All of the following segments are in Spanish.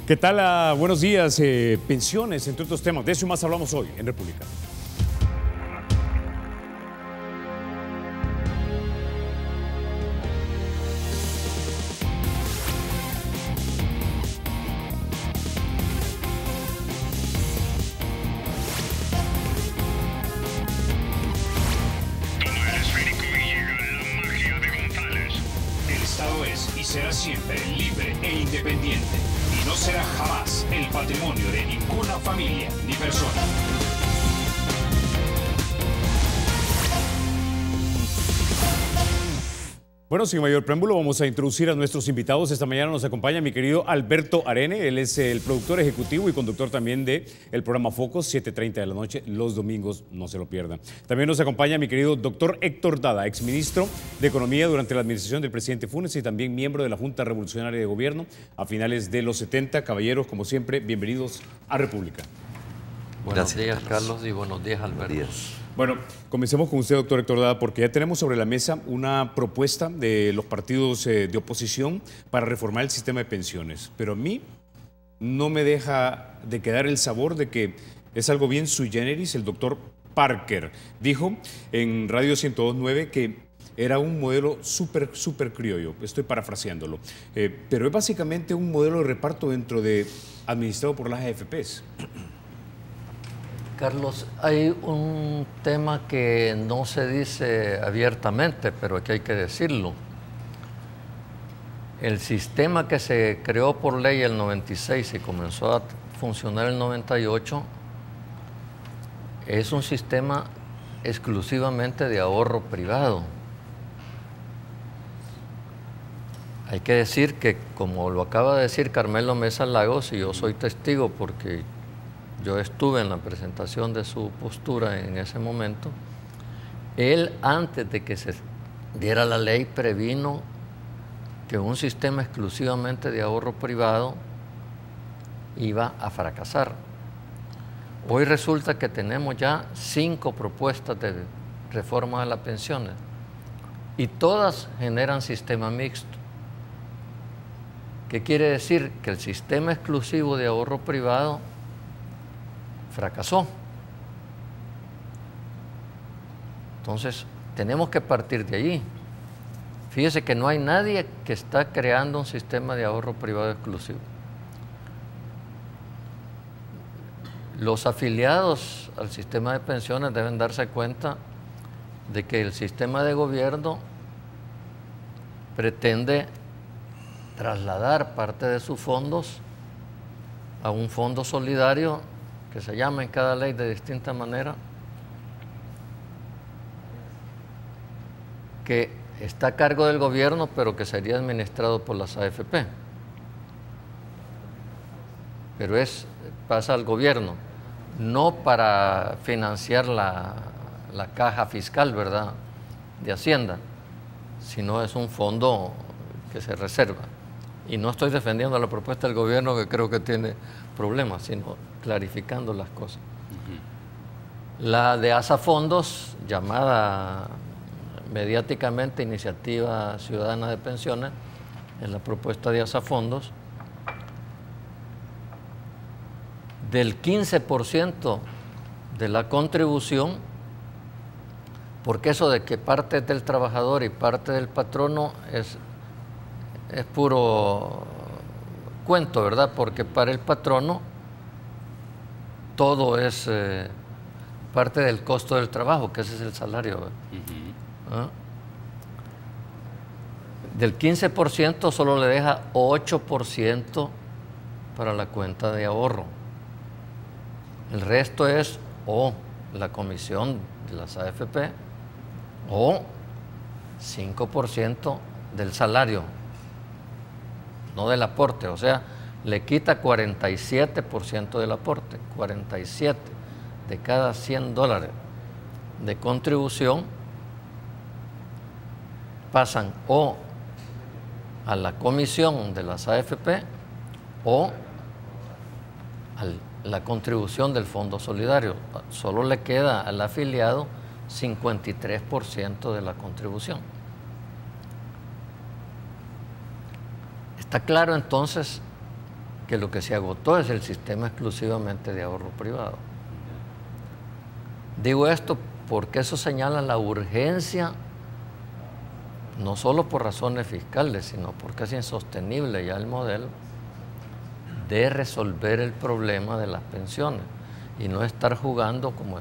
¿Qué tal? Buenos días. Pensiones, entre otros temas. De eso y más hablamos hoy en República. Será siempre libre e independiente y no será jamás el patrimonio de ninguna familia ni persona. Bueno, sin mayor preámbulo, vamos a introducir a nuestros invitados. Esta mañana nos acompaña mi querido Alberto Arene. Él es el productor ejecutivo y conductor también del programa Focos, 7:30 de la noche, los domingos, no se lo pierdan. También nos acompaña mi querido doctor Héctor Dada, exministro de Economía durante la administración del presidente Funes y también miembro de la Junta Revolucionaria de Gobierno a finales de los 70. Caballeros, como siempre, bienvenidos a República. Buenos días, Carlos, y buenos días, Alberto. Bueno, comencemos con usted, doctor Héctor Dada, porque ya tenemos sobre la mesa una propuesta de los partidos de oposición para reformar el sistema de pensiones. Pero a mí no me deja de quedar el sabor de que es algo bien sui generis. El doctor Parker dijo en Radio 102.9 que era un modelo súper criollo. Estoy parafraseándolo. Pero es básicamente un modelo de reparto administrado por las AFPs. Carlos, hay un tema que no se dice abiertamente, pero que hay que decirlo. El sistema que se creó por ley el 96 y comenzó a funcionar el 98 es un sistema exclusivamente de ahorro privado. Hay que decir que, como lo acaba de decir Carmelo Mesa Lagos, y yo soy testigo porque yo estuve en la presentación de su postura en ese momento, él, antes de que se diera la ley, previno que un sistema exclusivamente de ahorro privado iba a fracasar. Hoy resulta que tenemos ya 5 propuestas de reforma de las pensiones y todas generan sistema mixto. ¿Qué quiere decir? Que el sistema exclusivo de ahorro privado fracasó. Entonces, tenemos que partir de allí. Fíjese que no hay nadie que está creando un sistema de ahorro privado exclusivo. Los afiliados al sistema de pensiones deben darse cuenta de que el sistema de gobierno pretende trasladar parte de sus fondos a un fondo solidario que se llama en cada ley de distinta manera, que está a cargo del gobierno, pero que sería administrado por las AFP. Pero pasa al gobierno, no para financiar la caja fiscal, ¿verdad?, de Hacienda, sino es un fondo que se reserva. Y no estoy defendiendo la propuesta del gobierno, que creo que tiene problemas, sino clarificando las cosas. La de Asafondos, llamada mediáticamente Iniciativa Ciudadana de Pensiones, en la propuesta de Asafondos, del 15% de la contribución, porque eso de que parte del trabajador y parte del patrono es puro cuento, ¿verdad? Porque para el patrono todo es parte del costo del trabajo, que ese es el salario. ¿Ah? Del 15% solo le deja 8% para la cuenta de ahorro. El resto es o la comisión de las AFP o 5% del salario, no del aporte. O sea, le quita 47% del aporte, 47 de cada $100 de contribución pasan o a la comisión de las AFP o a la contribución del Fondo Solidario. Solo le queda al afiliado 53% de la contribución. Está claro entonces que lo que se agotó es el sistema exclusivamente de ahorro privado. Digo esto porque eso señala la urgencia, no solo por razones fiscales, sino porque es insostenible ya el modelo de resolver el problema de las pensiones y no estar jugando como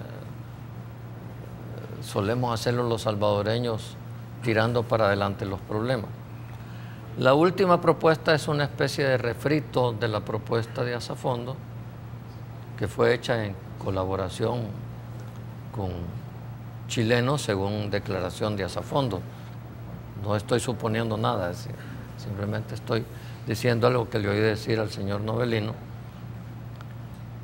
solemos hacerlo los salvadoreños, tirando para adelante los problemas. La última propuesta es una especie de refrito de la propuesta de Asafondo, que fue hecha en colaboración con chilenos según declaración de Asafondo. No estoy suponiendo nada, simplemente estoy diciendo algo que le oí decir al señor Novelino,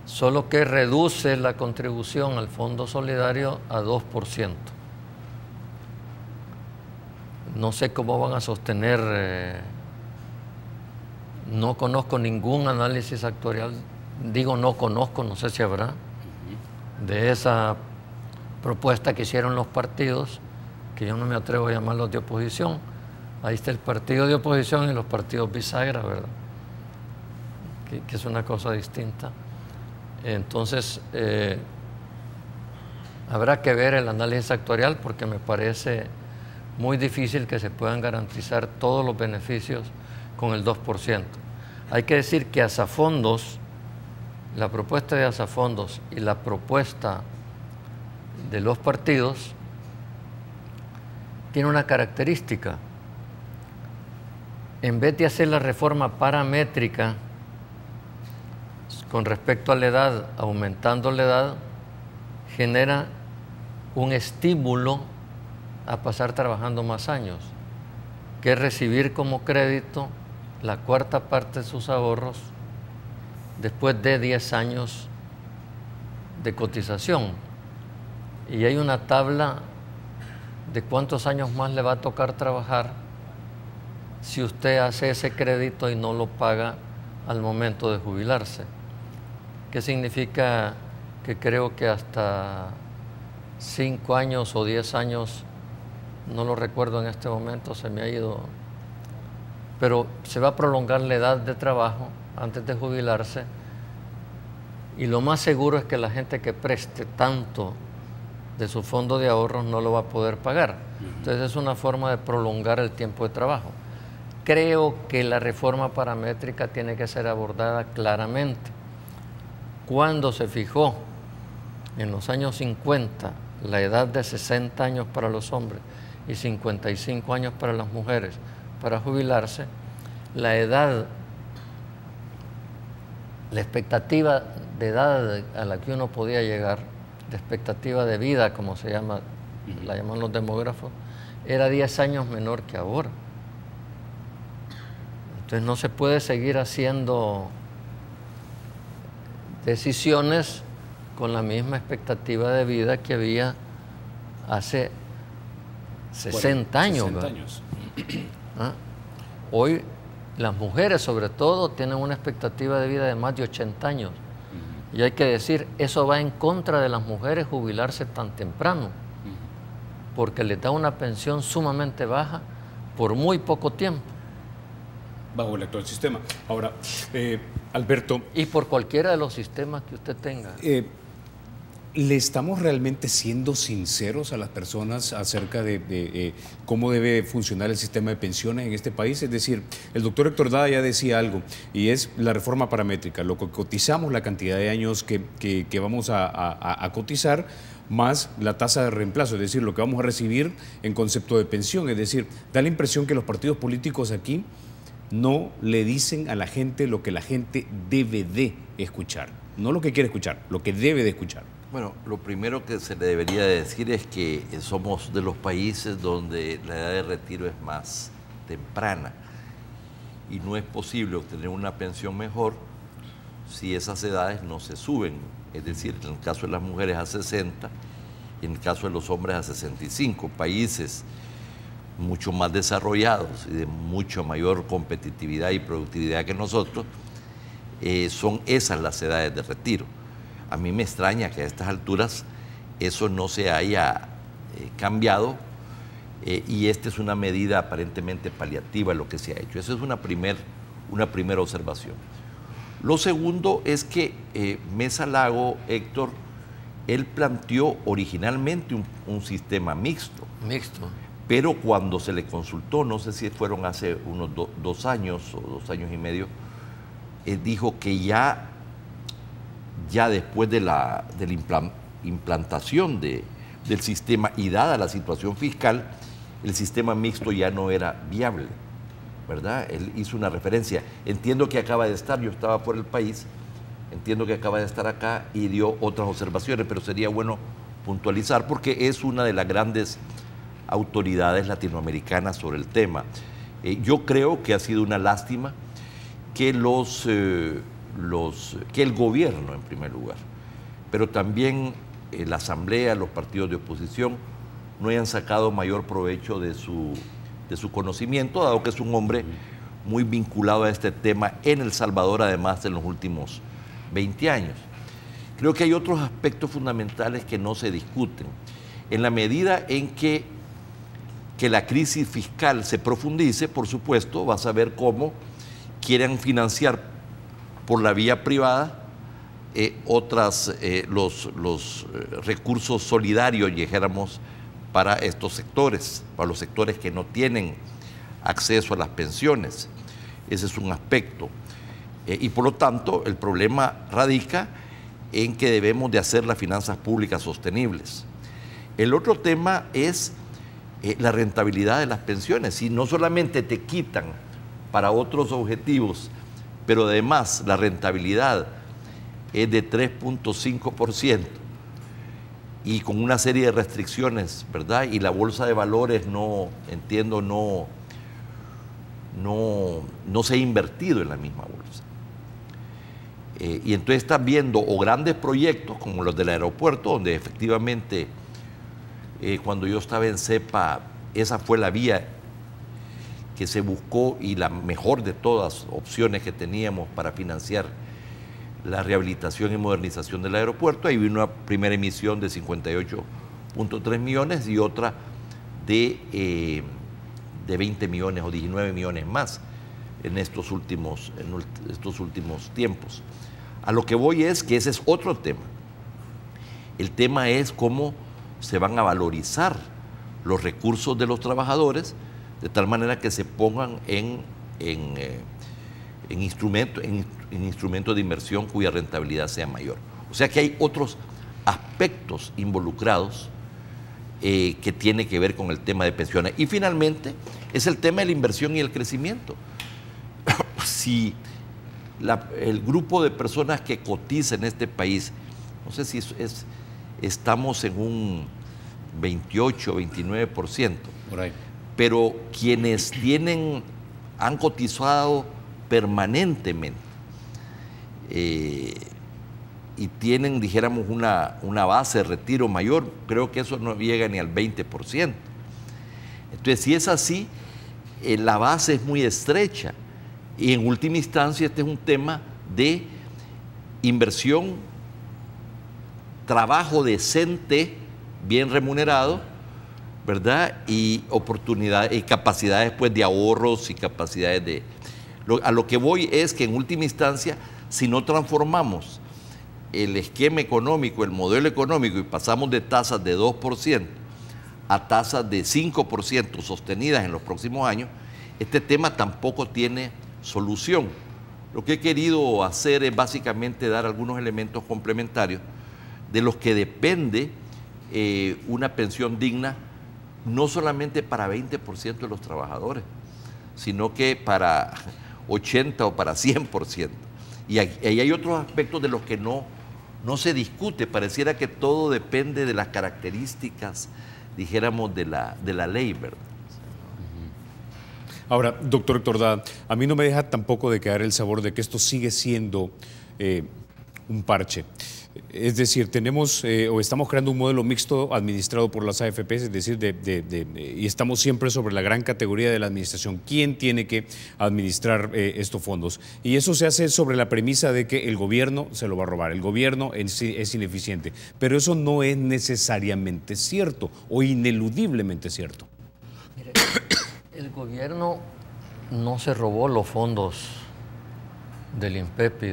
solo que reduce la contribución al Fondo Solidario a 2%. No sé cómo van a sostener, no conozco ningún análisis actuarial, digo no conozco, no sé si habrá, de esa propuesta que hicieron los partidos, que yo no me atrevo a llamarlos de oposición. Ahí está el partido de oposición y los partidos bisagra, ¿verdad? Que es una cosa distinta. Entonces, habrá que ver el análisis actuarial porque me parece muy difícil que se puedan garantizar todos los beneficios con el 2%. Hay que decir que Asafondos, la propuesta de Asafondos y la propuesta de los partidos tiene una característica. En vez de hacer la reforma paramétrica con respecto a la edad, aumentando la edad, genera un estímulo a pasar trabajando más años, que es recibir como crédito la cuarta parte de sus ahorros después de 10 años de cotización. Y hay una tabla de cuántos años más le va a tocar trabajar si usted hace ese crédito y no lo paga al momento de jubilarse. ¿Qué significa? Que creo que hasta 5 años o 10 años, no lo recuerdo en este momento, se me ha ido, pero se va a prolongar la edad de trabajo antes de jubilarse y lo más seguro es que la gente que preste tanto de su fondo de ahorros no lo va a poder pagar. Entonces es una forma de prolongar el tiempo de trabajo. Creo que la reforma paramétrica tiene que ser abordada claramente. Cuando se fijó en los años 50 la edad de 60 años para los hombres y 55 años para las mujeres para jubilarse, la edad, la expectativa de edad a la que uno podía llegar, de expectativa de vida, como se llama, la llaman los demógrafos, era 10 años menor que ahora. Entonces no se puede seguir haciendo decisiones con la misma expectativa de vida que había hace 60 años. 60 años. ¿Ah? Hoy las mujeres sobre todo tienen una expectativa de vida de más de 80 años. Y hay que decir, eso va en contra de las mujeres jubilarse tan temprano, porque les da una pensión sumamente baja por muy poco tiempo. Bajo el actual sistema. Ahora, Alberto... Y por cualquiera de los sistemas que usted tenga. ¿Le estamos realmente siendo sinceros a las personas acerca de cómo debe funcionar el sistema de pensiones en este país? Es decir, el doctor Héctor Dada ya decía algo, y es la reforma paramétrica, lo que cotizamos, la cantidad de años que vamos a cotizar, más la tasa de reemplazo, es decir, lo que vamos a recibir en concepto de pensión. Es decir, da la impresión que los partidos políticos aquí no le dicen a la gente lo que la gente debe de escuchar. No lo que quiere escuchar, lo que debe de escuchar. Bueno, lo primero que se le debería decir es que somos de los países donde la edad de retiro es más temprana y no es posible obtener una pensión mejor si esas edades no se suben. Es decir, en el caso de las mujeres a 60 y en el caso de los hombres a 65. Países mucho más desarrollados y de mucho mayor competitividad y productividad que nosotros, son esas las edades de retiro. A mí me extraña que a estas alturas eso no se haya cambiado y esta es una medida aparentemente paliativa lo que se ha hecho. Esa es una primera observación. Lo segundo es que Mesa Lago, Héctor, él planteó originalmente un sistema mixto. Mixto. Pero cuando se le consultó, no sé si fueron hace unos 2 años o 2 años y medio, dijo que ya después de la implantación del sistema y dada la situación fiscal, el sistema mixto ya no era viable, ¿verdad? Él hizo una referencia. Entiendo que acaba de estar, yo estaba por el país, entiendo que acaba de estar acá y dio otras observaciones, pero sería bueno puntualizar porque es una de las grandes autoridades latinoamericanas sobre el tema. Yo creo que ha sido una lástima que que el gobierno, en primer lugar, pero también la Asamblea, los partidos de oposición, no hayan sacado mayor provecho de su conocimiento, dado que es un hombre muy vinculado a este tema en El Salvador, además en los últimos 20 años. Creo que hay otros aspectos fundamentales que no se discuten. En la medida en que la crisis fiscal se profundice, por supuesto, vas a ver cómo quieren financiar por la vía privada los recursos solidarios, dijéramos, para estos sectores, para los sectores que no tienen acceso a las pensiones. Ese es un aspecto. Y por lo tanto, el problema radica en que debemos de hacer las finanzas públicas sostenibles. El otro tema es la rentabilidad de las pensiones. Si no solamente te quitan para otros objetivos, pero además la rentabilidad es de 3.5% y con una serie de restricciones, ¿verdad? Y la bolsa de valores no se ha invertido en la misma bolsa. Y entonces estás viendo o grandes proyectos como los del aeropuerto, donde efectivamente cuando yo estaba en CEPA, esa fue la vía que se buscó y la mejor de todas opciones que teníamos para financiar la rehabilitación y modernización del aeropuerto. Ahí vino una primera emisión de 58.3 millones y otra de 20 millones o 19 millones más en estos últimos tiempos. A lo que voy es que ese es otro tema. El tema es cómo se van a valorizar los recursos de los trabajadores de tal manera que se pongan en instrumentos de inversión cuya rentabilidad sea mayor. O sea que hay otros aspectos involucrados que tiene que ver con el tema de pensiones. Y finalmente es el tema de la inversión y el crecimiento. Si el grupo de personas que cotiza en este país, no sé si estamos en un 28, 29%, por ahí, pero quienes han cotizado permanentemente y tienen, dijéramos, una base de retiro mayor, creo que eso no llega ni al 20%. Entonces, si es así, la base es muy estrecha y en última instancia este es un tema de inversión, trabajo decente, bien remunerado, ¿verdad? Y oportunidades y capacidades pues, de ahorros y capacidades a lo que voy es que en última instancia, si no transformamos el esquema económico, el modelo económico y pasamos de tasas de 2% a tasas de 5% sostenidas en los próximos años, este tema tampoco tiene solución. Lo que he querido hacer es básicamente dar algunos elementos complementarios de los que depende una pensión digna, no solamente para 20% de los trabajadores, sino que para 80 o para 100%. Y ahí hay otros aspectos de los que no se discute. Pareciera que todo depende de las características, dijéramos, de la ley, ¿verdad? Ahora, doctor Héctor Dada, a mí no me deja tampoco de quedar el sabor de que esto sigue siendo un parche. Es decir, tenemos o estamos creando un modelo mixto administrado por las AFPs, es decir, y estamos siempre sobre la gran categoría de la administración. ¿Quién tiene que administrar estos fondos? Y eso se hace sobre la premisa de que el gobierno se lo va a robar, el gobierno es ineficiente. Pero eso no es necesariamente cierto o ineludiblemente cierto. Mire, el gobierno no se robó los fondos del INPEP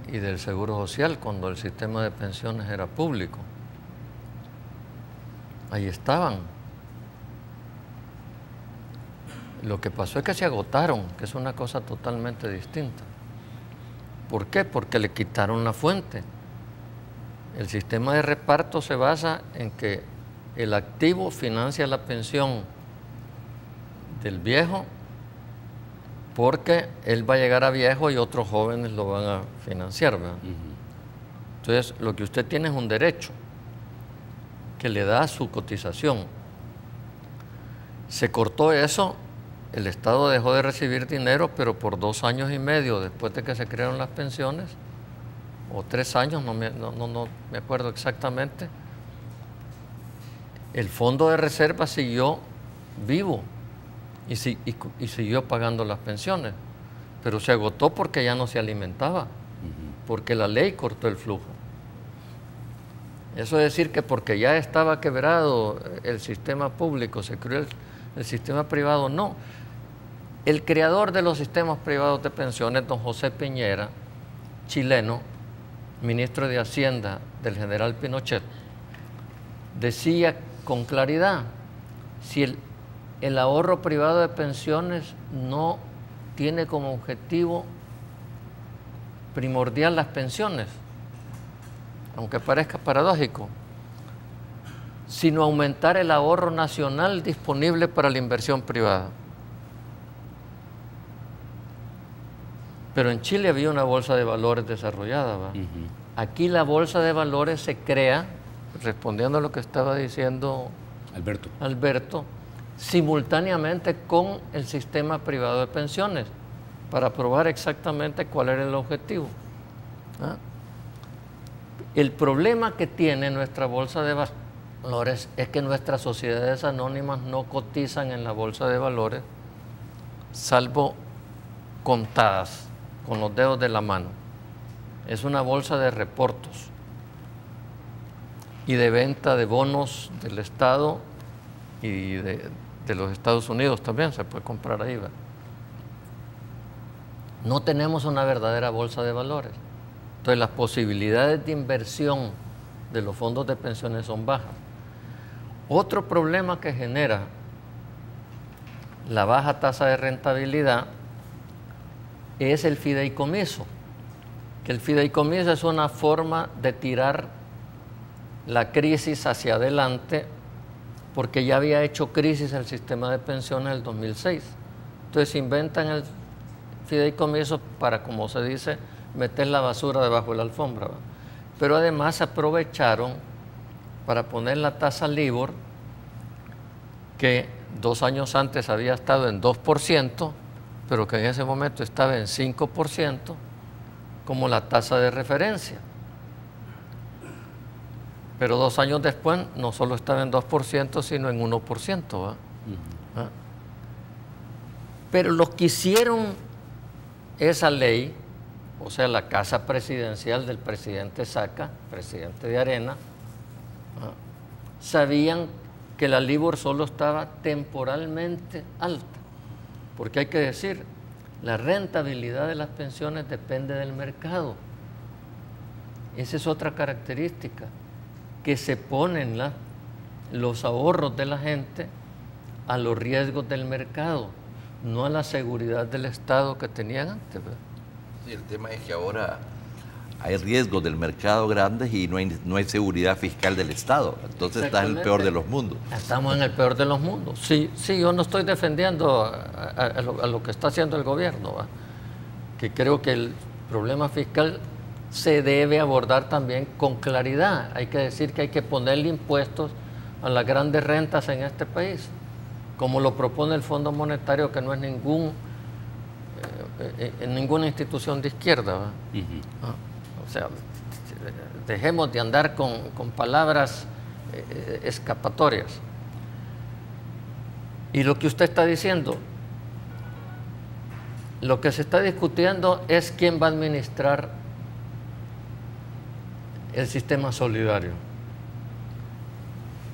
y del Seguro Social cuando el sistema de pensiones era público. Ahí estaban. Lo que pasó es que se agotaron, que es una cosa totalmente distinta. ¿Por qué? Porque le quitaron la fuente. El sistema de reparto se basa en que el activo financia la pensión del viejo porque él va a llegar a viejo y otros jóvenes lo van a financiar, ¿verdad? Entonces, lo que usted tiene es un derecho que le da su cotización. Se cortó eso, el Estado dejó de recibir dinero, pero por 2 años y medio después de que se crearon las pensiones, o 3 años, no me acuerdo exactamente, el fondo de reserva siguió vivo y siguió pagando las pensiones, pero se agotó porque ya no se alimentaba, porque la ley cortó el flujo. Eso es decir que porque ya estaba quebrado el sistema público, se creó el sistema privado, no. El creador de los sistemas privados de pensiones, don José Piñera, chileno, ministro de Hacienda del general Pinochet, decía con claridad, si el ahorro privado de pensiones no tiene como objetivo primordial las pensiones, aunque parezca paradójico, sino aumentar el ahorro nacional disponible para la inversión privada. Pero en Chile había una bolsa de valores desarrollada, ¿va? Aquí la bolsa de valores se crea, respondiendo a lo que estaba diciendo Alberto, simultáneamente con el sistema privado de pensiones, para probar exactamente cuál era el objetivo. ¿Ah? El problema que tiene nuestra bolsa de valores es que nuestras sociedades anónimas no cotizan en la bolsa de valores, salvo contadas con los dedos de la mano. Es una bolsa de reportos y de venta de bonos del Estado y de los Estados Unidos también se puede comprar ahí, ¿verdad? No tenemos una verdadera bolsa de valores. Entonces las posibilidades de inversión de los fondos de pensiones son bajas. Otro problema que genera la baja tasa de rentabilidad es el fideicomiso, que el fideicomiso es una forma de tirar la crisis hacia adelante porque ya había hecho crisis el sistema de pensiones en el 2006. Entonces inventan el fideicomiso para, como se dice, meter la basura debajo de la alfombra, ¿verdad? Pero además aprovecharon para poner la tasa LIBOR, que 2 años antes había estado en 2%, pero que en ese momento estaba en 5%, como la tasa de referencia. Pero 2 años después no solo estaba en 2%, sino en 1%. ¿Va? ¿Ah? Pero los que hicieron esa ley, o sea, la casa presidencial del presidente Saca, presidente de Arena, ¿ah? Sabían que la LIBOR solo estaba temporalmente alta. Porque hay que decir, la rentabilidad de las pensiones depende del mercado. Esa es otra característica, que se ponen los ahorros de la gente a los riesgos del mercado, no a la seguridad del Estado que tenían antes, ¿verdad? Sí, el tema es que ahora hay riesgos del mercado grandes y no hay seguridad fiscal del Estado. Entonces está en el peor de los mundos. Estamos en el peor de los mundos. Sí, yo no estoy defendiendo a lo que está haciendo el gobierno, ¿va? Que creo que el problema fiscal se debe abordar también con claridad. Hay que decir que hay que ponerle impuestos a las grandes rentas en este país, como lo propone el Fondo Monetario, que no es ninguna institución de izquierda, ¿va? O sea, dejemos de andar con palabras escapatorias. Y lo que usted está diciendo, lo que se está discutiendo es quién va a administrar el sistema solidario.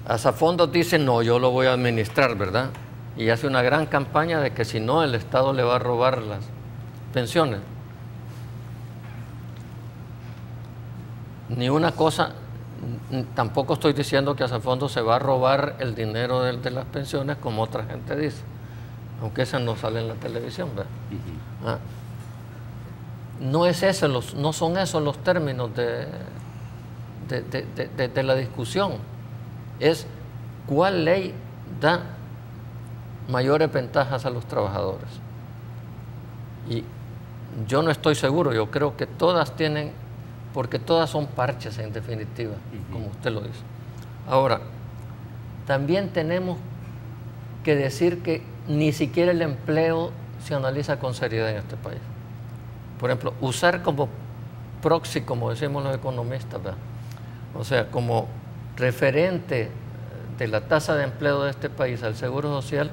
Asafondos dice, no, yo lo voy a administrar, ¿verdad? Y hace una gran campaña de que si no, el Estado le va a robar las pensiones. Ni una cosa, tampoco estoy diciendo que Asafondo se va a robar el dinero de las pensiones como otra gente dice, aunque esa no sale en la televisión, ¿verdad? No es eso, no son esos los términos de la discusión. Es cuál ley da mayores ventajas a los trabajadores. Y yo no estoy seguro, yo creo que todas tienen, porque todas son parches en definitiva, como usted lo dice. Ahora, también tenemos que decir que ni siquiera el empleo se analiza con seriedad en este país. Por ejemplo, usar como proxy, como decimos los economistas, ¿verdad? O sea, como referente de la tasa de empleo de este país al Seguro Social,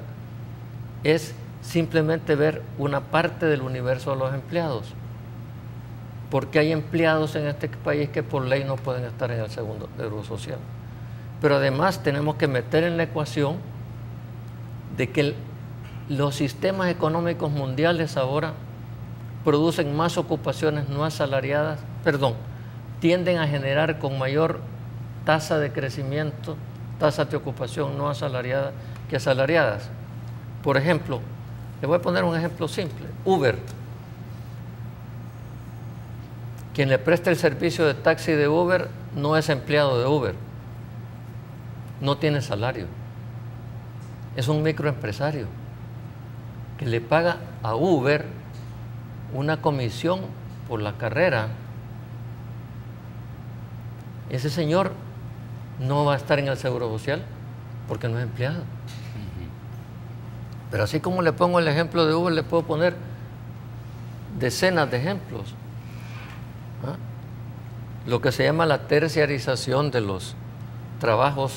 es simplemente ver una parte del universo de los empleados. Porque hay empleados en este país que por ley no pueden estar en el Seguro Social. Pero además tenemos que meter en la ecuación de que los sistemas económicos mundiales ahora producen más ocupaciones no asalariadas, tienden a generar con mayor tasa de crecimiento, tasas de ocupación no asalariadas que asalariadas. Por ejemplo, le voy a poner un ejemplo simple. Uber. Quien le presta el servicio de taxi de Uber no es empleado de Uber. No tiene salario. Es un microempresario que le paga a Uber una comisión por la carrera. Ese señor no va a estar en el Seguro Social porque no es empleado. Pero así como le pongo el ejemplo de Uber, le puedo poner decenas de ejemplos. Lo que se llama la terciarización de los trabajos.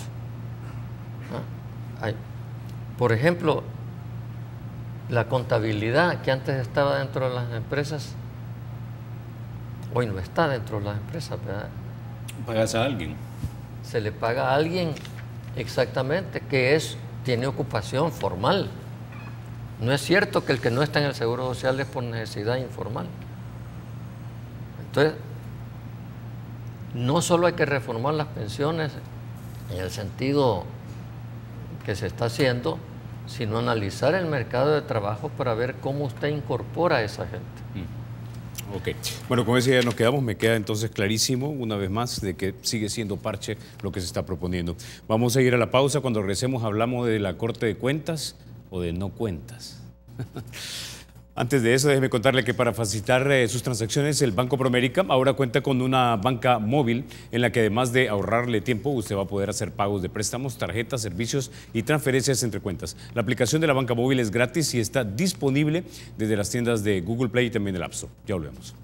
Por ejemplo, la contabilidad que antes estaba dentro de las empresas, hoy no está dentro de las empresas, ¿verdad? ¿Pagas a alguien? Se le paga a alguien exactamente que tiene ocupación formal. No es cierto que el que no está en el Seguro Social es por necesidad informal. Entonces, no solo hay que reformar las pensiones en el sentido que se está haciendo, sino analizar el mercado de trabajo para ver cómo usted incorpora a esa gente. Ok. Bueno, con eso ya nos quedamos. Me queda entonces clarísimo, una vez más, de que sigue siendo parche lo que se está proponiendo. Vamos a ir a la pausa. Cuando regresemos hablamos de la Corte de Cuentas o de no cuentas. Antes de eso, déjeme contarle que para facilitar sus transacciones, el Banco Promérica ahora cuenta con una banca móvil en la que además de ahorrarle tiempo, usted va a poder hacer pagos de préstamos, tarjetas, servicios y transferencias entre cuentas. La aplicación de la banca móvil es gratis y está disponible desde las tiendas de Google Play y también del App Store. Ya volvemos.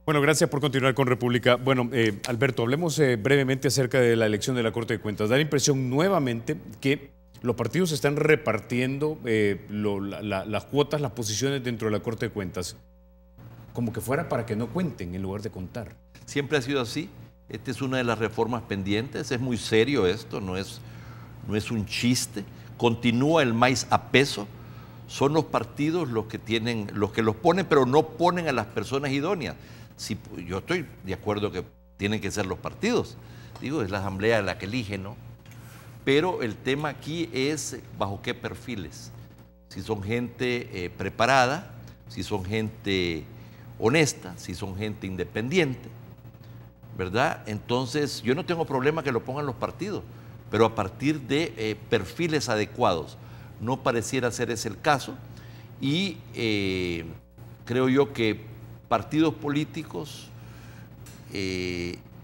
Bueno, gracias por continuar con República. Bueno, Alberto, hablemos brevemente acerca de la elección de la Corte de Cuentas. Da la impresión nuevamente que los partidos están repartiendo las cuotas, las posiciones dentro de la Corte de Cuentas, como que fuera para que no cuenten en lugar de contar. Siempre ha sido así. Esta es una de las reformas pendientes. Es muy serio esto, no es un chiste. Continúa el maíz a peso. Son los partidos los que los ponen, pero no ponen a las personas idóneas. Si, yo estoy de acuerdo que tienen que ser los partidos, digo, es la asamblea la que elige, ¿no? Pero el tema aquí es bajo qué perfiles, si son gente preparada, si son gente honesta, si son gente independiente, ¿verdad? Entonces yo no tengo problema que lo pongan los partidos, pero a partir de perfiles adecuados. No pareciera ser ese el caso y creo yo que partidos políticos,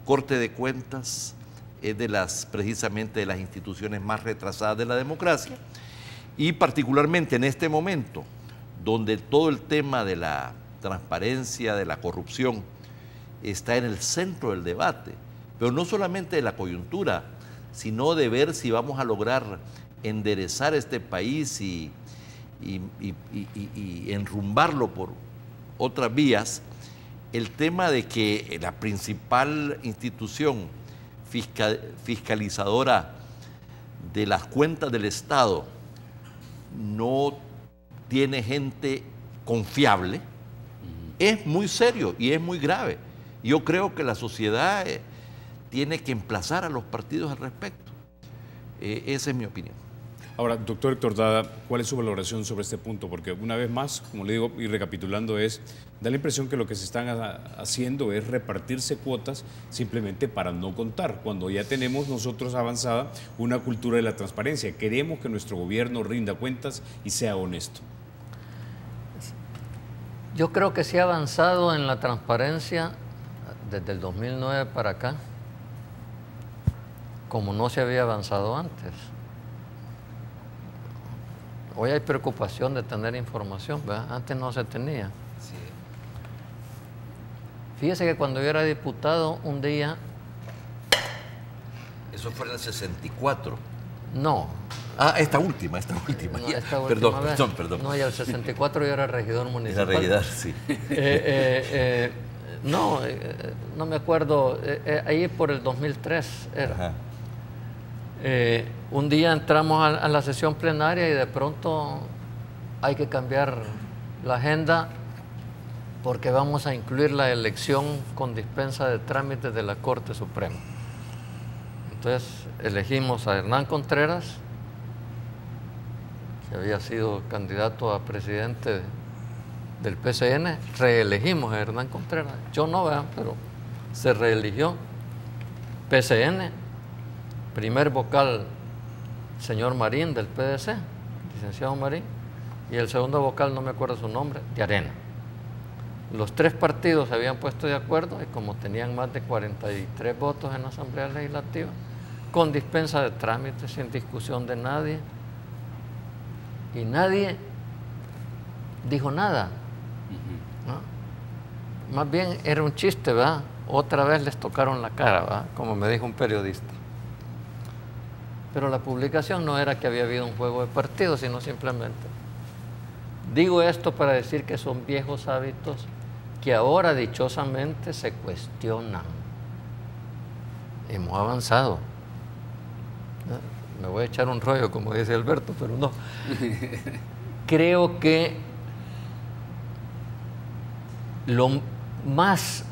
Corte de Cuentas, es precisamente de las instituciones más retrasadas de la democracia y particularmente en este momento donde todo el tema de la transparencia, de la corrupción está en el centro del debate, pero no solamente de la coyuntura, sino de ver si vamos a lograr enderezar este país y enrumbarlo por otras vías. El tema de que la principal institución fiscalizadora de las cuentas del Estado no tiene gente confiable, es muy serio y es muy grave. Yo creo que la sociedad tiene que emplazar a los partidos al respecto. Esa es mi opinión. Ahora, doctor Héctor Dada, ¿cuál es su valoración sobre este punto? Porque una vez más, como le digo y recapitulando, da la impresión que lo que se están haciendo es repartirse cuotas simplemente para no contar, cuando ya tenemos nosotros avanzada una cultura de la transparencia. Queremos que nuestro gobierno rinda cuentas y sea honesto. Yo creo que se ha avanzado en la transparencia desde el 2009 para acá, como no se había avanzado antes. Hoy hay preocupación de tener información, ¿verdad? Antes no se tenía. Sí. Fíjese que cuando yo era diputado, un día... Eso fue en el 64. No. Ah, esta última. No, esta última vez. Perdón. No, y al 64 yo era regidor municipal. Era regidor, sí. No me acuerdo, ahí por el 2003 era. Ajá. Un día entramos a la sesión plenaria y de pronto hay que cambiar la agenda porque vamos a incluir la elección con dispensa de trámites de la Corte Suprema. Entonces elegimos a Hernán Contreras, que había sido candidato a presidente del PCN, reelegimos a Hernán Contreras. Yo no, vean, pero se reeligió. PCN, primer vocal, señor Marín del PDC, licenciado Marín, y el segundo vocal, no me acuerdo su nombre, de Arena. Los tres partidos se habían puesto de acuerdo y como tenían más de 43 votos en la Asamblea Legislativa, con dispensa de trámites, sin discusión de nadie, y nadie dijo nada. ¿No? Más bien era un chiste, ¿verdad? Otra vez les tocaron la cara, ¿verdad? Como me dijo un periodista. Pero la publicación no era que había habido un juego de partidos, sino simplemente. Digo esto para decir que son viejos hábitos que ahora dichosamente se cuestionan. Hemos avanzado. Me voy a echar un rollo, como dice Alberto, pero no. Creo que lo más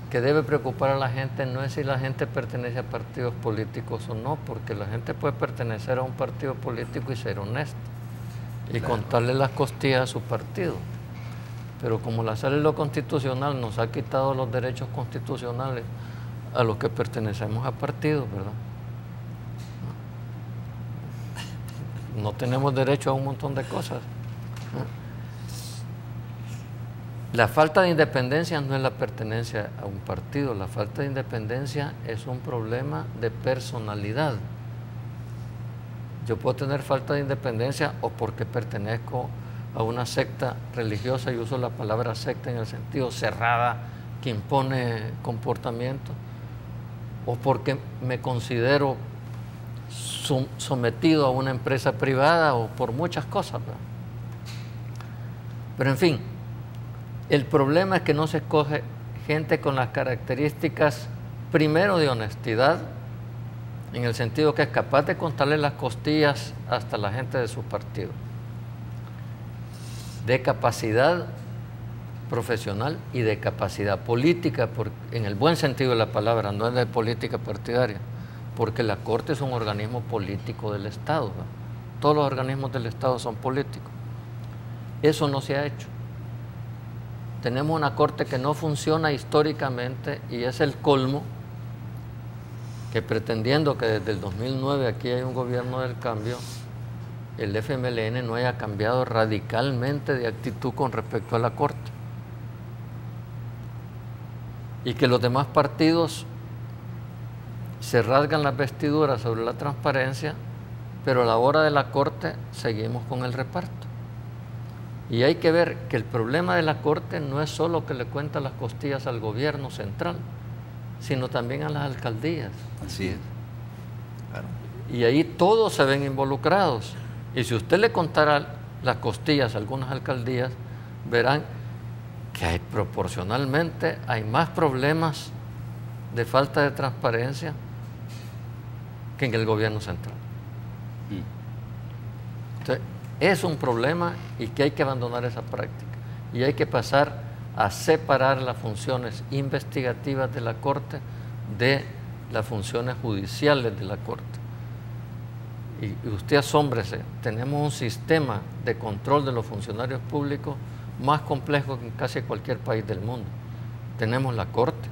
que debe preocupar a la gente no es si la gente pertenece a partidos políticos o no, porque la gente puede pertenecer a un partido político y ser honesta y contarle las costillas a su partido. Pero como la sala de lo constitucional nos ha quitado los derechos constitucionales a los que pertenecemos a partidos, ¿verdad? No tenemos derecho a un montón de cosas. La falta de independencia no es la pertenencia a un partido, la falta de independencia es un problema de personalidad. Yo puedo tener falta de independencia o porque pertenezco a una secta religiosa, y uso la palabra secta en el sentido cerrada que impone comportamiento, o porque me considero sometido a una empresa privada, o por muchas cosas, ¿verdad? Pero en fin, el problema es que no se escoge gente con las características, primero, de honestidad, en el sentido que es capaz de contarle las costillas hasta la gente de su partido, de capacidad profesional y de capacidad política, en el buen sentido de la palabra, no es de política partidaria, porque la Corte es un organismo político del Estado, ¿verdad? Todos los organismos del Estado son políticos. Eso no se ha hecho. Tenemos una Corte que no funciona históricamente y es el colmo que, pretendiendo que desde el 2009 aquí hay un gobierno del cambio, el FMLN no haya cambiado radicalmente de actitud con respecto a la Corte. Y que los demás partidos se rasgan las vestiduras sobre la transparencia, pero a la hora de la Corte seguimos con el reparto. Y hay que ver que el problema de la Corte no es solo que le cuenta las costillas al gobierno central, sino también a las alcaldías. Así es. Claro. Y ahí todos se ven involucrados. Y si usted le contara las costillas a algunas alcaldías, verán que proporcionalmente hay más problemas de falta de transparencia que en el gobierno central. Entonces, es un problema y que hay que abandonar esa práctica. Y hay que pasar a separar las funciones investigativas de la Corte de las funciones judiciales de la Corte. Y usted asómbrese, tenemos un sistema de control de los funcionarios públicos más complejo que en casi cualquier país del mundo. Tenemos la Corte,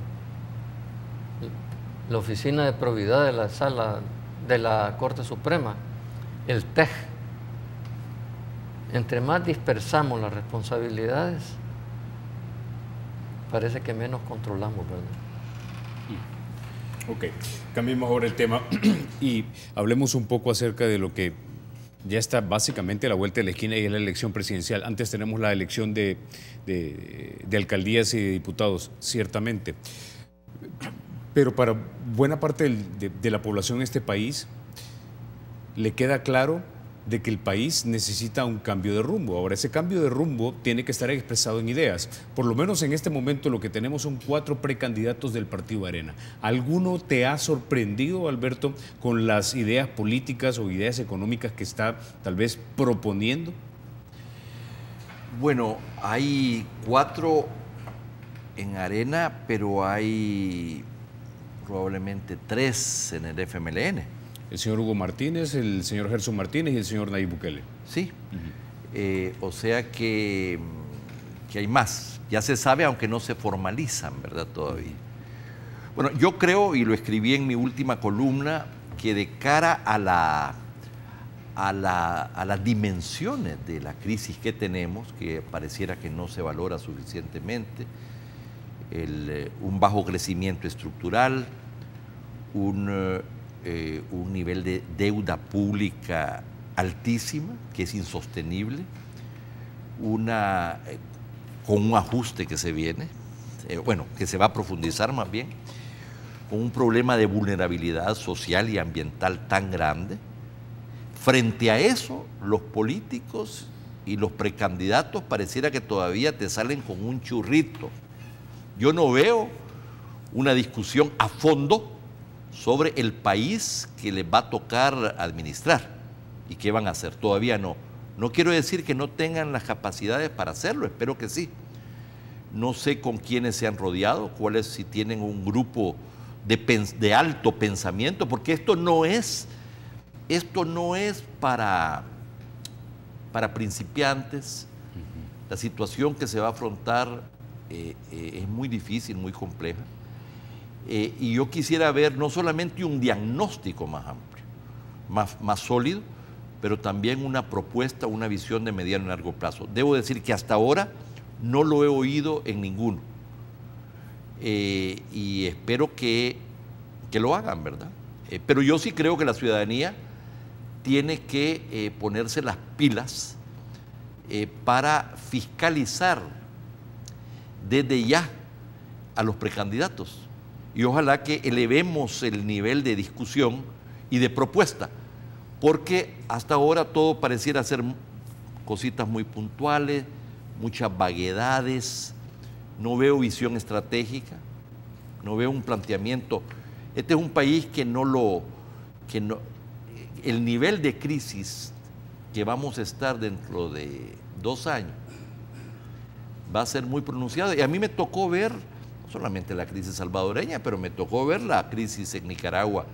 la Oficina de Probidad de la Sala de la Corte Suprema, el TEG. Entre más dispersamos las responsabilidades, parece que menos controlamos, ¿verdad? Ok, cambiemos ahora el tema y hablemos un poco acerca de lo que ya está básicamente a la vuelta de la esquina y es la elección presidencial. Antes tenemos la elección de alcaldías y de diputados, ciertamente. Pero para buena parte de la población de este país le queda claro de que el país necesita un cambio de rumbo. Ahora, ese cambio de rumbo tiene que estar expresado en ideas. Por lo menos en este momento lo que tenemos son 4 precandidatos del Partido Arena. ¿Alguno te ha sorprendido, Alberto, con las ideas políticas o ideas económicas que está tal vez proponiendo? Bueno, hay 4 en Arena, pero hay probablemente 3 en el FMLN. El señor Hugo Martínez, el señor Gerson Martínez y el señor Nayib Bukele. Sí, o sea que hay más. Ya se sabe, aunque no se formalizan, ¿verdad? Todavía. Bueno, yo creo, y lo escribí en mi última columna, que de cara a las dimensiones de la crisis que tenemos, que pareciera que no se valora suficientemente, un bajo crecimiento estructural, un nivel de deuda pública altísima, que es insostenible, con un ajuste que se viene, que se va a profundizar más bien, con un problema de vulnerabilidad social y ambiental tan grande. Frente a eso, los políticos y los precandidatos pareciera que todavía te salen con un churrito. Yo no veo una discusión a fondo sobre el país que les va a tocar administrar y qué van a hacer. Todavía no. No quiero decir que no tengan las capacidades para hacerlo, espero que sí. No sé con quiénes se han rodeado, si tienen un grupo de alto pensamiento, porque esto no es para principiantes. La situación que se va a afrontar es muy difícil, muy compleja. Y yo quisiera ver no solamente un diagnóstico más amplio, más sólido, pero también una propuesta, una visión de mediano y largo plazo. Debo decir que hasta ahora no lo he oído en ninguno. Y espero que lo hagan, ¿verdad? Pero yo sí creo que la ciudadanía tiene que ponerse las pilas para fiscalizar desde ya a los precandidatos. Y ojalá que elevemos el nivel de discusión y de propuesta, porque hasta ahora todo pareciera ser cositas muy puntuales, muchas vaguedades, no veo visión estratégica, no veo un planteamiento. Este es un país el nivel de crisis que vamos a estar dentro de 2 años va a ser muy pronunciado. Y a mí me tocó ver no solamente la crisis salvadoreña, pero me tocó ver la crisis en Nicaragua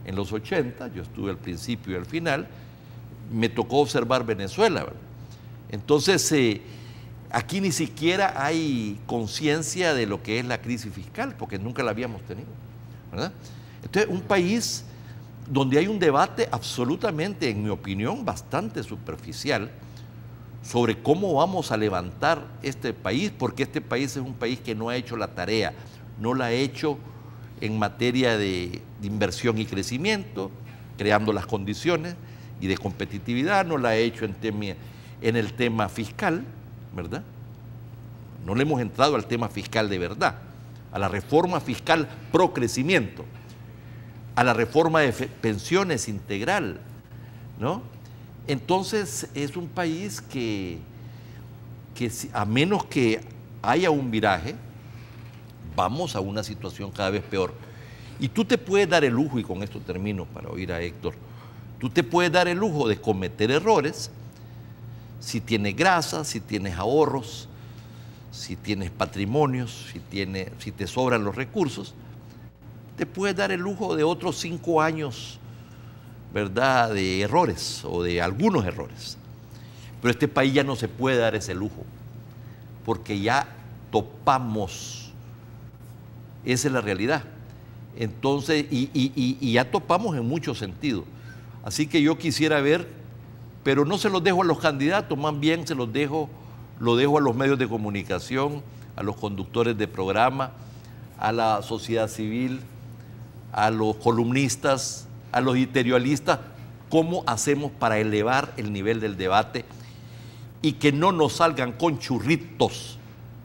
en los 80, yo estuve al principio y al final, me tocó observar Venezuela, ¿verdad? Entonces, aquí ni siquiera hay conciencia de lo que es la crisis fiscal, porque nunca la habíamos tenido, ¿verdad? Entonces, un país donde hay un debate absolutamente, en mi opinión, bastante superficial, sobre cómo vamos a levantar este país, porque este país es un país que no ha hecho la tarea, no la ha hecho en materia de inversión y crecimiento, creando las condiciones y de competitividad, no la ha hecho en el tema fiscal, ¿verdad? No le hemos entrado al tema fiscal de verdad, a la reforma fiscal pro crecimiento, a la reforma de pensiones integral, ¿no? Entonces es un país que a menos que haya un viraje, vamos a una situación cada vez peor. Y tú te puedes dar el lujo, y con esto termino para oír a Héctor, tú te puedes dar el lujo de cometer errores si tienes grasa, si tienes ahorros, si tienes patrimonios, si te sobran los recursos, te puedes dar el lujo de otros 5 años, ¿verdad?, de errores o de algunos errores. Pero este país ya no se puede dar ese lujo, porque ya topamos. Esa es la realidad. Entonces, y ya topamos en muchos sentidos. Así que yo quisiera ver, pero no se los dejo a los candidatos, más bien lo dejo a los medios de comunicación, a los conductores de programa, a la sociedad civil, a los columnistas, a los editorialistas, cómo hacemos para elevar el nivel del debate y que no nos salgan con churritos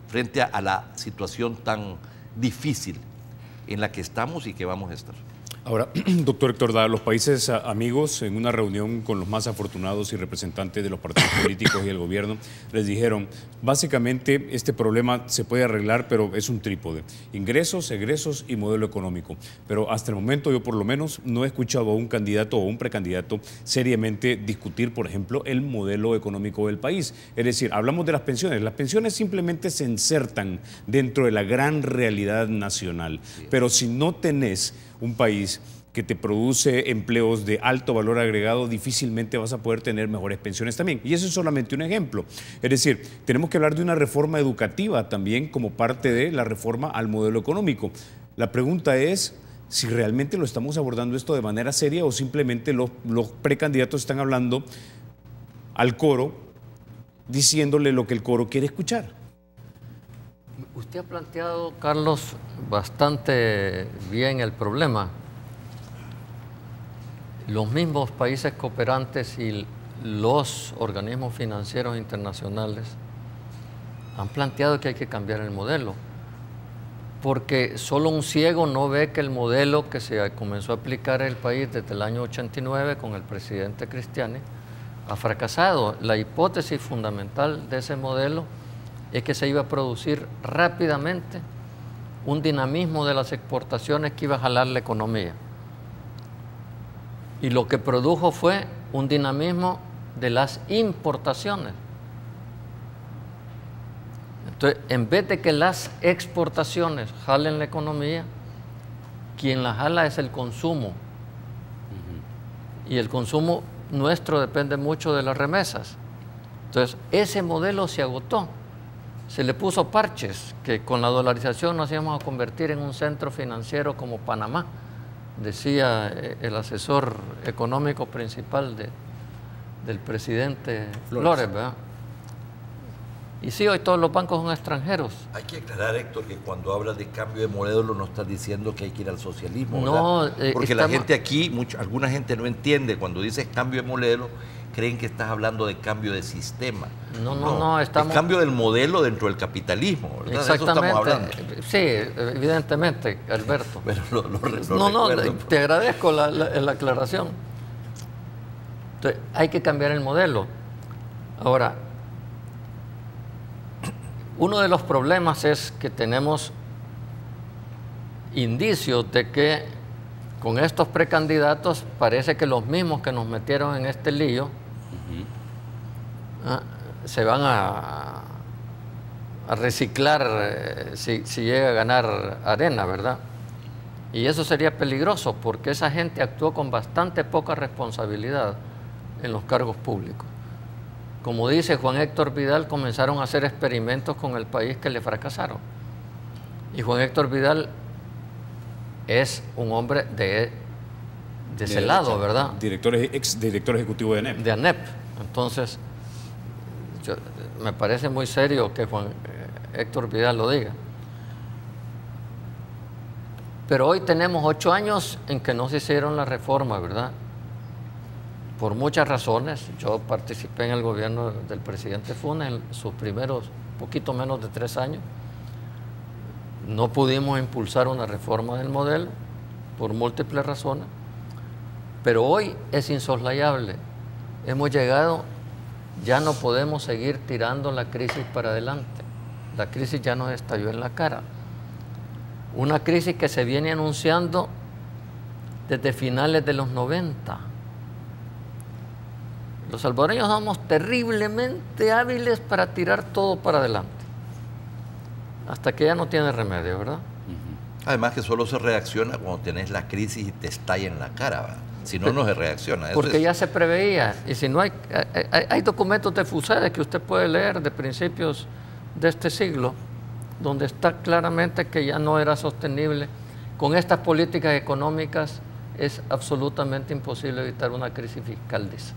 frente a la situación tan difícil en la que estamos y que vamos a estar. Ahora, doctor Héctor Dada, los países amigos, en una reunión con los más afortunados y representantes de los partidos políticos y el gobierno, les dijeron, básicamente este problema se puede arreglar, pero es un trípode: ingresos, egresos y modelo económico. Pero hasta el momento yo por lo menos no he escuchado a un candidato o un precandidato seriamente discutir, por ejemplo, el modelo económico del país. Es decir, hablamos de las pensiones simplemente se insertan dentro de la gran realidad nacional, pero si no tenés un país que te produce empleos de alto valor agregado, difícilmente vas a poder tener mejores pensiones también. Y eso es solamente un ejemplo. Es decir, tenemos que hablar de una reforma educativa también como parte de la reforma al modelo económico. La pregunta es si realmente lo estamos abordando esto de manera seria o simplemente los precandidatos están hablando al coro, diciéndole lo que el coro quiere escuchar. Usted ha planteado, Carlos, bastante bien el problema. Los mismos países cooperantes y los organismos financieros internacionales han planteado que hay que cambiar el modelo, porque solo un ciego no ve que el modelo que se comenzó a aplicar en el país desde el año 89 con el presidente Cristiani ha fracasado. La hipótesis fundamental de ese modelo es que se iba a producir rápidamente un dinamismo de las exportaciones que iba a jalar la economía. Y lo que produjo fue un dinamismo de las importaciones. Entonces, en vez de que las exportaciones jalen la economía, quien la jala es el consumo. Y el consumo nuestro depende mucho de las remesas. Entonces, ese modelo se agotó. Se le puso parches, que con la dolarización nos íbamos a convertir en un centro financiero como Panamá, decía el asesor económico principal del presidente Flores, ¿verdad? Y sí, hoy todos los bancos son extranjeros. Hay que aclarar, Héctor, que cuando hablas de cambio de modelo no estás diciendo que hay que ir al socialismo, no, ¿verdad? Porque la gente aquí, alguna gente no entiende, cuando dices cambio de modelo, creen que estás hablando de cambio de sistema. No, estamos... El cambio del modelo dentro del capitalismo, ¿verdad? Exactamente. De eso estamos hablando. Sí, evidentemente, Alberto. Pero lo no, te agradezco la aclaración. Entonces, hay que cambiar el modelo. Ahora, uno de los problemas es que tenemos indicios de que con estos precandidatos parece que los mismos que nos metieron en este lío se van a reciclar si llega a ganar Arena, ¿verdad? Y eso sería peligroso porque esa gente actuó con bastante poca responsabilidad en los cargos públicos. Como dice Juan Héctor Vidal, comenzaron a hacer experimentos con el país que le fracasaron. Y Juan Héctor Vidal es un hombre de ese lado, ¿verdad? Exdirector ejecutivo de ANEP. De ANEP. Entonces, me parece muy serio que Juan Héctor Vidal lo diga. Pero hoy tenemos 8 años en que no se hicieron las reformas, ¿verdad? Por muchas razones. Yo participé en el gobierno del presidente Funes en sus primeros poquito menos de 3 años. No pudimos impulsar una reforma del modelo por múltiples razones, pero hoy es insoslayable. Hemos llegado, ya no podemos seguir tirando la crisis para adelante. La crisis ya nos estalló en la cara. Una crisis que se viene anunciando desde finales de los 90. Los salvadoreños somos terriblemente hábiles para tirar todo para adelante, hasta que ya no tiene remedio, ¿verdad? Además que solo se reacciona cuando tenés la crisis y te estalla en la cara, ¿verdad? Si no, no se reacciona. Porque ya se preveía. Y si no hay documentos de FUSEDES que usted puede leer de principios de este siglo, donde está claramente que ya no era sostenible. Con estas políticas económicas es absolutamente imposible evitar una crisis fiscal, dice.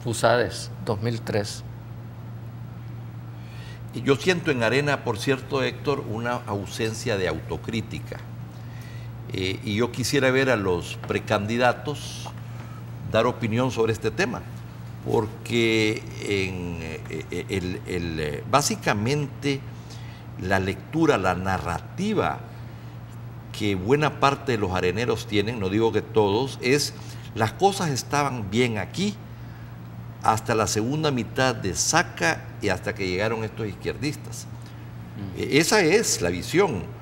FUSEDES, 2003. Y yo siento en Arena, por cierto, Héctor, una ausencia de autocrítica. Y yo quisiera ver a los precandidatos dar opinión sobre este tema, porque básicamente la lectura, la narrativa que buena parte de los areneros tienen, no digo que todos, es las cosas estaban bien aquí hasta la segunda mitad de Saca y hasta que llegaron estos izquierdistas. Esa es la visión.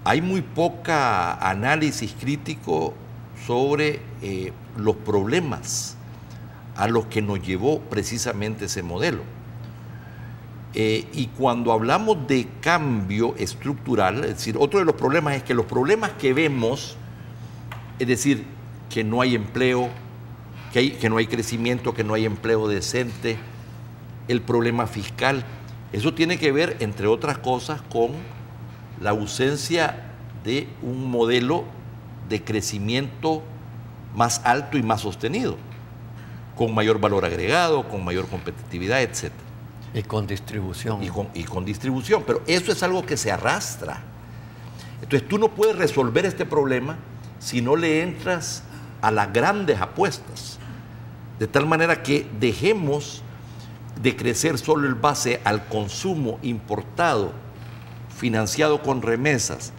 Hay muy poca análisis crítico sobre los problemas a los que nos llevó precisamente ese modelo. Y cuando hablamos de cambio estructural, es decir, otro de los problemas es que los problemas que vemos, es decir, que no hay empleo, que no hay crecimiento, que no hay empleo decente, el problema fiscal, eso tiene que ver, entre otras cosas, con la ausencia de un modelo de crecimiento más alto y más sostenido, con mayor valor agregado, con mayor competitividad, etc. Y con distribución. Y con distribución, pero eso es algo que se arrastra. Entonces tú no puedes resolver este problema si no le entras a las grandes apuestas, de tal manera que dejemos de crecer solo en base al consumo importado, financiado con remesas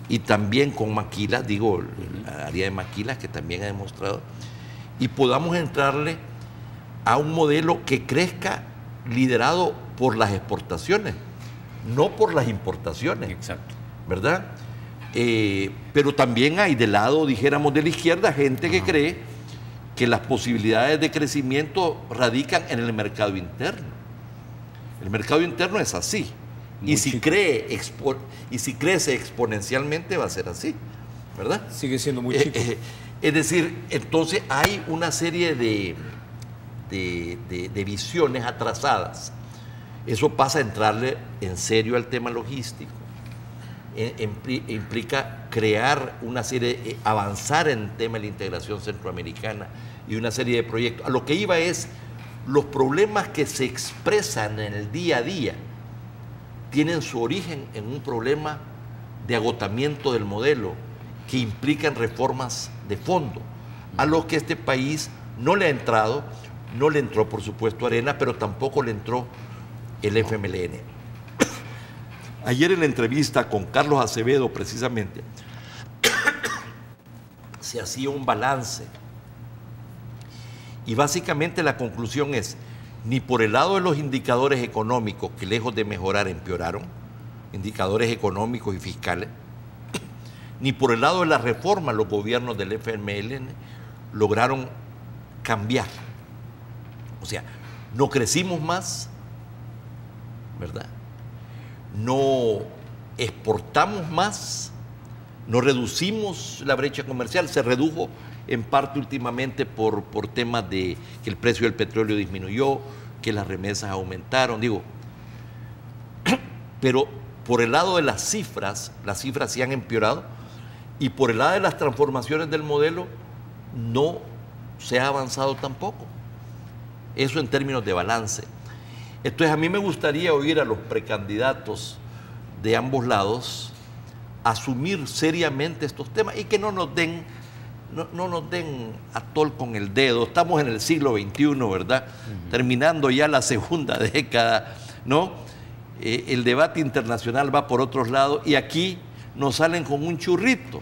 y también con maquilas, digo, la área de maquilas que también ha demostrado, y podamos entrarle a un modelo que crezca liderado por las exportaciones, no por las importaciones. Exacto. ¿Verdad? Pero también hay del lado, dijéramos, de la izquierda, gente que cree que las posibilidades de crecimiento radican en el mercado interno. El mercado interno es así. Y si crece exponencialmente va a ser así, ¿verdad? Sigue siendo muy chico. Es decir, entonces hay una serie de visiones atrasadas. Eso pasa a entrarle en serio al tema logístico. Implica crear una serie, avanzar en el tema de la integración centroamericana y una serie de proyectos. A lo que iba es, los problemas que se expresan en el día a día tienen su origen en un problema de agotamiento del modelo que implican reformas de fondo, a los que este país no le ha entrado, no le entró por supuesto Arena, pero tampoco le entró el FMLN. Ayer en la entrevista con Carlos Acevedo precisamente se hacía un balance y básicamente la conclusión es: ni por el lado de los indicadores económicos, que lejos de mejorar empeoraron, indicadores económicos y fiscales, ni por el lado de la reforma los gobiernos del FMLN lograron cambiar. O sea, no crecimos más, ¿verdad? No exportamos más, no reducimos la brecha comercial, se redujo en parte últimamente por temas de que el precio del petróleo disminuyó, que las remesas aumentaron, digo. Pero por el lado de las cifras sí han empeorado, y por el lado de las transformaciones del modelo no se ha avanzado tampoco. Eso en términos de balance. Entonces a mí me gustaría oír a los precandidatos de ambos lados asumir seriamente estos temas y que no nos den atol con el dedo. Estamos en el siglo XXI, ¿verdad? Terminando ya la segunda década, ¿no? El debate internacional va por otros lados y aquí nos salen con un churrito.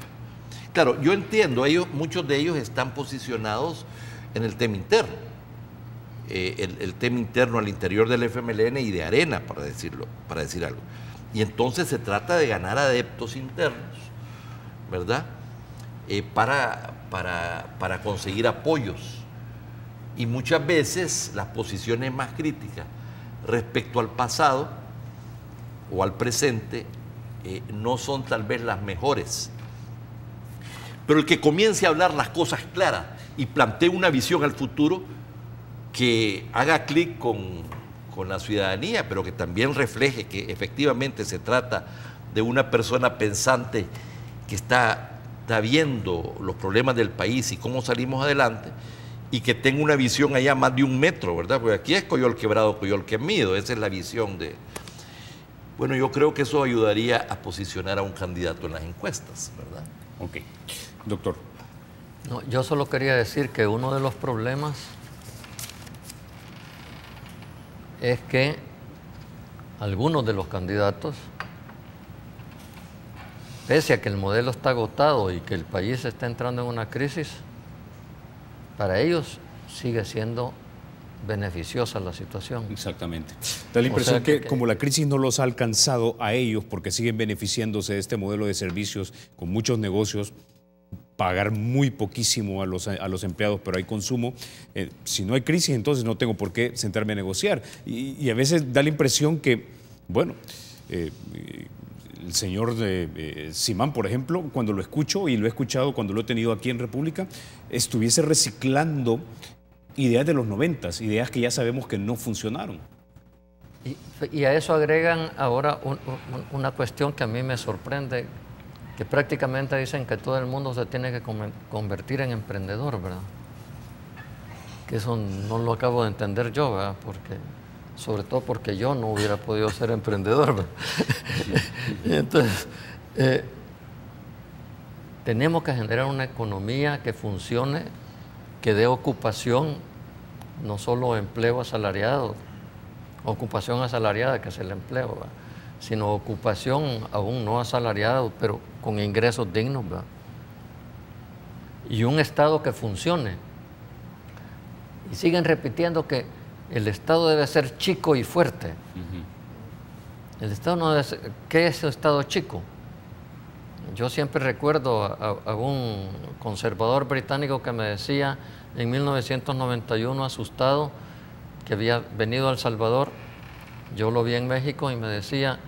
Claro, yo entiendo, muchos de ellos están posicionados en el tema interno. El tema interno al interior del FMLN y de Arena, para decir algo. Y entonces se trata de ganar adeptos internos, ¿verdad? Para conseguir apoyos. Y muchas veces las posiciones más críticas respecto al pasado o al presente no son tal vez las mejores. Pero el que comience a hablar las cosas claras y plantee una visión al futuro que haga clic con la ciudadanía, pero que también refleje que efectivamente se trata de una persona pensante que está viendo los problemas del país y cómo salimos adelante, y que tenga una visión allá más de 1 metro, ¿verdad? Porque aquí es Coyol quebrado, Coyol que mido, esa es la visión de... Bueno, yo creo que eso ayudaría a posicionar a un candidato en las encuestas, ¿verdad? Ok. Doctor. No, yo solo quería decir que uno de los problemas es que algunos de los candidatos, pese a que el modelo está agotado y que el país está entrando en una crisis, para ellos sigue siendo beneficiosa la situación. Exactamente. Da la impresión que como la crisis no los ha alcanzado a ellos porque siguen beneficiándose de este modelo de servicios con muchos negocios, pagar muy poquísimo a los empleados, pero hay consumo. Si no hay crisis, entonces no tengo por qué sentarme a negociar. Y a veces da la impresión que, bueno, el señor Simán, por ejemplo, cuando lo escucho, y lo he escuchado cuando lo he tenido aquí en República, estuviese reciclando ideas de los 90s, ideas que ya sabemos que no funcionaron. Y a eso agregan ahora una cuestión que a mí me sorprende, que prácticamente dicen que todo el mundo se tiene que convertir en emprendedor, ¿verdad? Que eso no lo acabo de entender yo, ¿verdad? Sobre todo porque yo no hubiera podido ser emprendedor, ¿verdad? Entonces, tenemos que generar una economía que funcione, que dé ocupación, no solo empleo asalariado, ocupación asalariada, que es el empleo, ¿verdad?, sino ocupación aún no asalariado, pero con ingresos dignos, ¿verdad? Y un Estado que funcione. Y siguen repitiendo que el Estado debe ser chico y fuerte. El Estado no debe ser... ¿Qué es un Estado chico? Yo siempre recuerdo a un conservador británico que me decía en 1991, asustado, que había venido a El Salvador. Yo lo vi en México y me decía: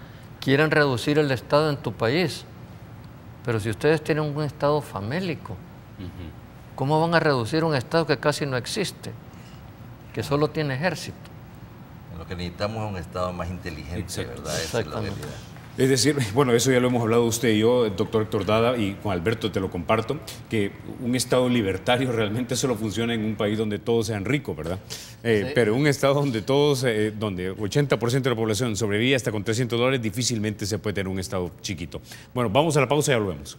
quieren reducir el Estado en tu país, pero si ustedes tienen un Estado famélico, ¿cómo van a reducir un Estado que casi no existe, que solo tiene ejército? Lo que necesitamos es un Estado más inteligente, ¿verdad? Esa es la realidad. Es decir, bueno, eso ya lo hemos hablado usted y yo, el doctor Héctor Dada, y con Alberto te lo comparto, que un Estado libertario realmente solo funciona en un país donde todos sean ricos, ¿verdad? Sí. Pero un Estado donde todos, donde 80% de la población sobrevive hasta con $300, difícilmente se puede tener un Estado chiquito. Bueno, vamos a la pausa y ya volvemos.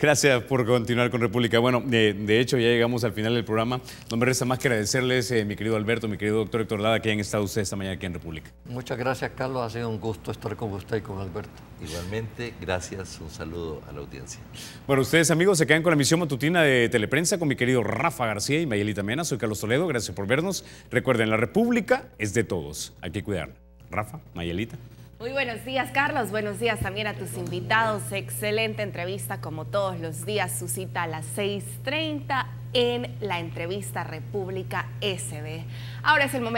Gracias por continuar con República. Bueno, de hecho ya llegamos al final del programa. No me resta más que agradecerles, mi querido Alberto, mi querido doctor Héctor Dada, que hayan estado ustedes esta mañana aquí en República. Muchas gracias, Carlos. Ha sido un gusto estar con usted y con Alberto. Igualmente, gracias. Un saludo a la audiencia. Bueno, ustedes, amigos, se quedan con la emisión matutina de Teleprensa con mi querido Rafa García y Mayelita Mena. Soy Carlos Toledo. Gracias por vernos. Recuerden, la República es de todos. Hay que cuidarla. Rafa, Mayelita. Muy buenos días, Carlos. Buenos días también a tus invitados. Excelente entrevista como todos los días. Su cita a las 6:30 en la entrevista República SB. Ahora es el momento.